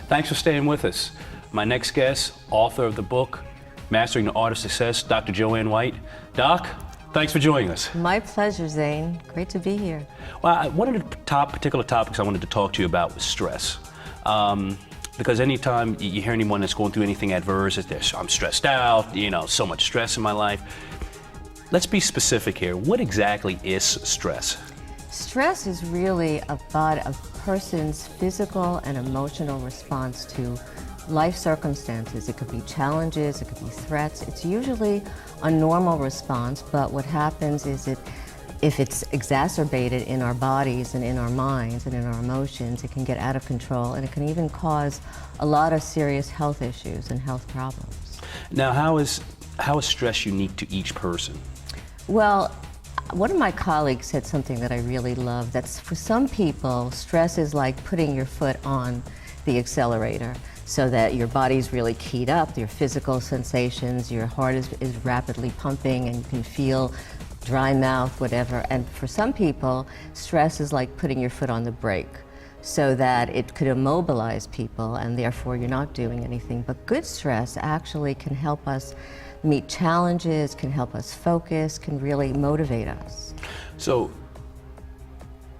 Thanks for staying with us. My next guest, author of the book, Mastering the Art of Success, Dr. Joanne White. Doc, thanks for joining us. My pleasure, Zayne. Great to be here. Well, one of the particular topics I wanted to talk to you about was stress. Because anytime you hear anyone that's going through anything adverse, it's I'm stressed out, so much stress in my life. Let's be specific here. What exactly is stress? Stress is really about a person's physical and emotional response to life circumstances. It could be challenges, it could be threats. It's usually a normal response, but what happens is if it's exacerbated in our bodies and in our minds and in our emotions, it can get out of control, and it can even cause a lot of serious health issues and health problems. Now, how is stress unique to each person? Well, one of my colleagues said something that I really love, that's for some people, stress is like putting your foot on the accelerator so that your body's really keyed up, your physical sensations, your heart is rapidly pumping, and you can feel dry mouth, whatever. And for some people, stress is like putting your foot on the brake so that it could immobilize people, and therefore you're not doing anything. But good stress actually can help us meet challenges, can help us focus, can really motivate us. So,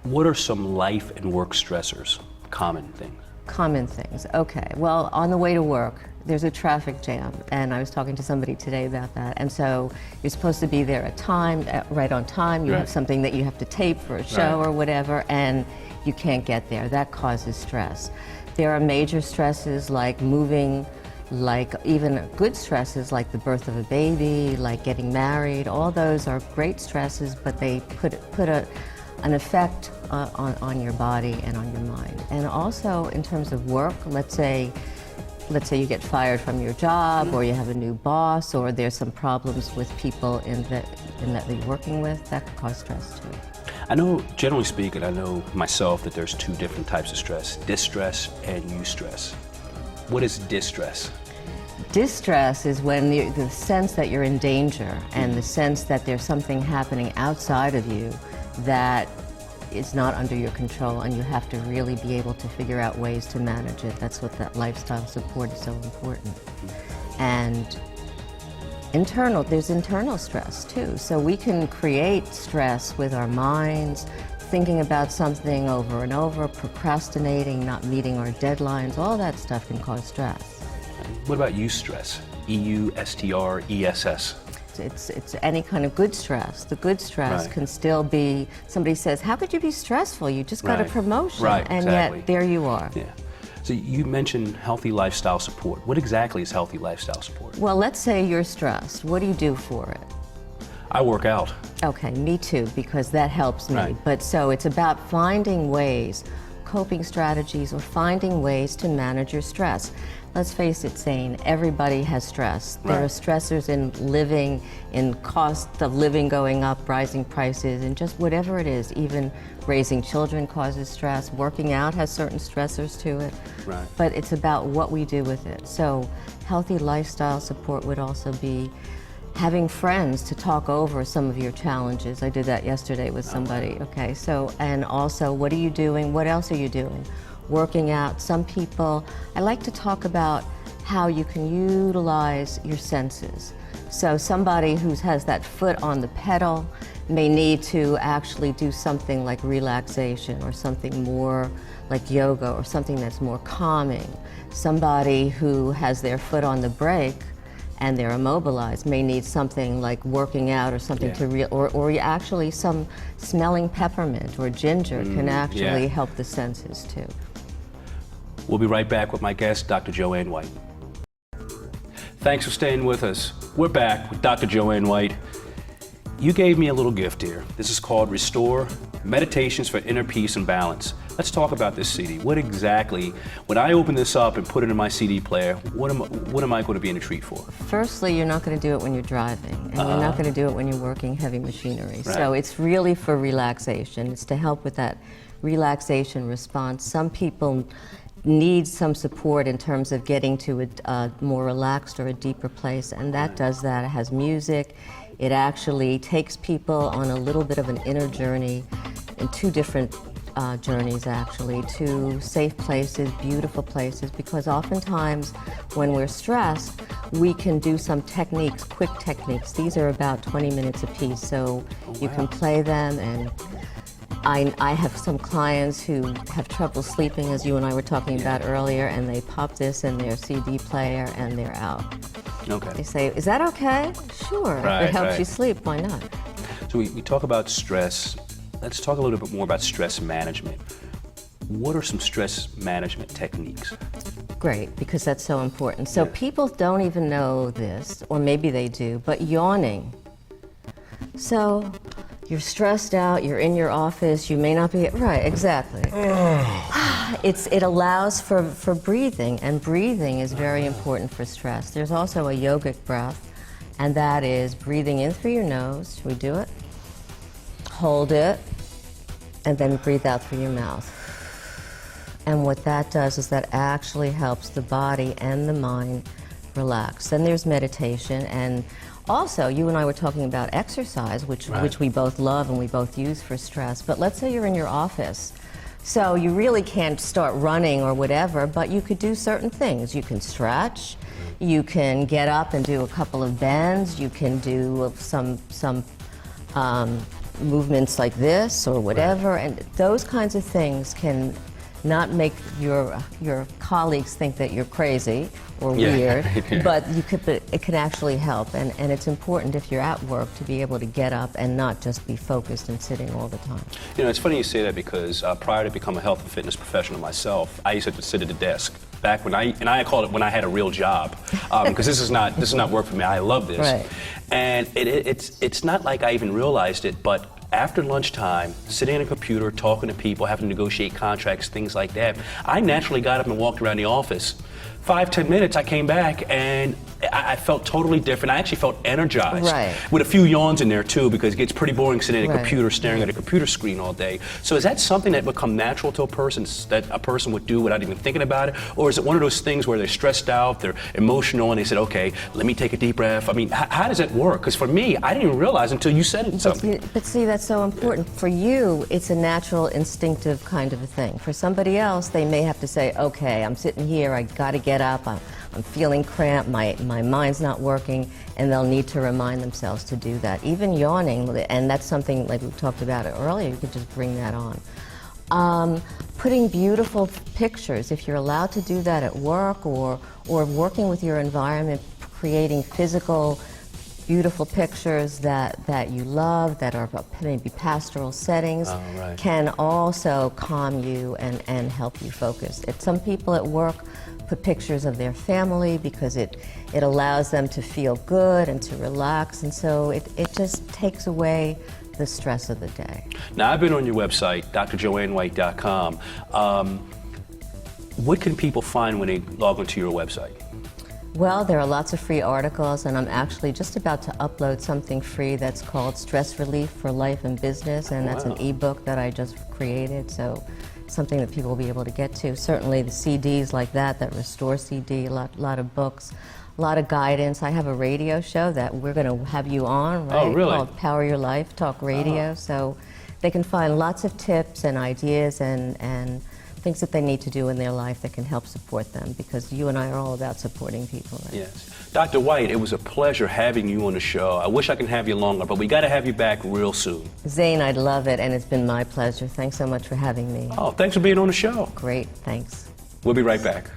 what are some life and work stressors, common things? Common things, okay. Well, on the way to work, there's a traffic jam, and I was talking to somebody today about that. And so you're supposed to be there at time, right on time. You have something that you have to tape for a show or whatever, and you can't get there. That causes stress. There are major stresses like moving, like even good stresses like the birth of a baby, like getting married. All those are great stresses, but they put an effect on your body and on your mind. And also in terms of work, let's say you get fired from your job, or you have a new boss, or there's some problems with people that you're working with, that could cause stress too. I know, generally speaking, I know myself that there's two different types of stress, distress and eustress. What is distress? Distress is when the sense that you're in danger and the sense that there's something happening outside of you that is not under your control, and you have to really be able to figure out ways to manage it. That's what that lifestyle support is so important. And there's internal stress too. So we can create stress with our minds, thinking about something over and over, procrastinating, not meeting our deadlines. All that stuff can cause stress. What about eustress? E-U-S-T-R-E-S-S. It's any kind of good stress. The good stress can still be, somebody says, how could you be stressful? You just got a promotion. And yet there you are. Yeah. So you mentioned healthy lifestyle support. What exactly is healthy lifestyle support? Well, let's say you're stressed. What do you do for it? I work out. Okay, me too, because that helps me. But so it's about finding ways, coping strategies, or finding ways to manage your stress. Let's face it, Zayne, everybody has stress. There are stressors in living, in cost of living going up, rising prices, and just whatever it is. Even raising children causes stress. Working out has certain stressors to it. But it's about what we do with it. So healthy lifestyle support would also be having friends to talk over some of your challenges. I did that yesterday with somebody. Okay, so, and also, what are you doing? What else are you doing? Working out. Some people, I like to talk about how you can utilize your senses. So somebody who has that foot on the pedal may need to actually do something like relaxation, or something more like yoga, or something that's more calming. Somebody who has their foot on the brake and they're immobilized may need something like working out, or something or actually some smelling peppermint or ginger can actually help the senses too. We'll be right back with my guest, Dr. Joanne White. Thanks for staying with us. We're back with Dr. Joanne White. You gave me a little gift here. This is called Restore, Meditations for Inner Peace and Balance. Let's talk about this CD. What exactly, when I open this up and put it in my CD player, what am I going to be in a treat for? Firstly, you're not going to do it when you're driving, and you're not going to do it when you're working heavy machinery. So it's really for relaxation. It's to help with that relaxation response. Some people need some support in terms of getting to a more relaxed or a deeper place, and that does that. It has music. It actually takes people on a little bit of an inner journey in two different journeys, actually, to safe places, beautiful places, because oftentimes when we're stressed, we can do some techniques, quick techniques. These are about 20 minutes apiece, so you can play them. And I have some clients who have trouble sleeping, as you and I were talking about earlier, and they pop this in their CD player and they're out. Okay. They say, is that okay? Sure. Right, if it helps right. you sleep, why not? So we talk about stress. Let's talk a little bit more about stress management. What are some stress management techniques? Great, because that's so important. So Yeah. people don't even know this, or maybe they do, but yawning. So you're stressed out, you're in your office, you may not be, right, exactly. It allows for breathing, and breathing is very important for stress. There's also a yogic breath, and that is breathing in through your nose. Should we do it? Hold it, and then breathe out through your mouth. And what that does is that actually helps the body and the mind relax. Then there's meditation, and also you and I were talking about exercise, which we both love and we both use for stress. But let's say you're in your office. So you really can't start running or whatever, but you could do certain things. You can stretch, you can get up and do a couple of bends, you can do some movements like this or whatever, and those kinds of things can not make your colleagues think that you're crazy or weird, but it can actually help, and it's important if you're at work to be able to get up and not just be focused and sitting all the time. You know, it's funny you say that because prior to becoming a health and fitness professional myself, I used to sit at the desk. Back when I called it when I had a real job, because this is not work for me. I love this, right. And it's not like I even realized it, but after lunchtime, sitting at a computer, talking to people, having to negotiate contracts, things like that, I naturally got up and walked around the office. 5-10 minutes, I came back and I felt totally different. I actually felt energized. Right. With a few yawns in there too, because it gets pretty boring sitting at a Right. computer, staring at a computer screen all day. So is that something that would come natural to a person, that a person would do without even thinking about it? Or is it one of those things where they're stressed out, they're emotional, and they said, okay, let me take a deep breath? I mean, how does that work? Because for me, I didn't even realize until you said it something. But see, that's so important. For you, it's a natural, instinctive kind of a thing. For somebody else, they may have to say, okay, I'm sitting here, I gotta get up, I'm feeling cramped, my mind's not working, and they'll need to remind themselves to do that. Even yawning, and that's something like we talked about it earlier, you could just bring that on. Putting beautiful pictures, if you're allowed to do that at work or working with your environment, creating physical, beautiful pictures that you love, that are maybe pastoral settings, can also calm you and help you focus. Some people at work put pictures of their family because it allows them to feel good and to relax, and so it just takes away the stress of the day. Now, I've been on your website, drjoannewhite.com. What can people find when they log onto your website? Well, there are lots of free articles, and I'm actually just about to upload something free that's called Stress Relief for Life and Business, and that's an ebook that I just created, so something that people will be able to get to. Certainly the CDs like that Restore CD, a lot of books, a lot of guidance. I have a radio show that we're going to have you on, right? Oh, really? Called Power Your Life, Talk Radio. So they can find lots of tips and ideas and things that they need to do in their life that can help support them, because you and I are all about supporting people. Right? Yes. Dr. White, it was a pleasure having you on the show. I wish I could have you longer, but we got to have you back real soon. Zayne, I'd love it, and it's been my pleasure. Thanks so much for having me. Oh, thanks for being on the show. Great, thanks. We'll be right back.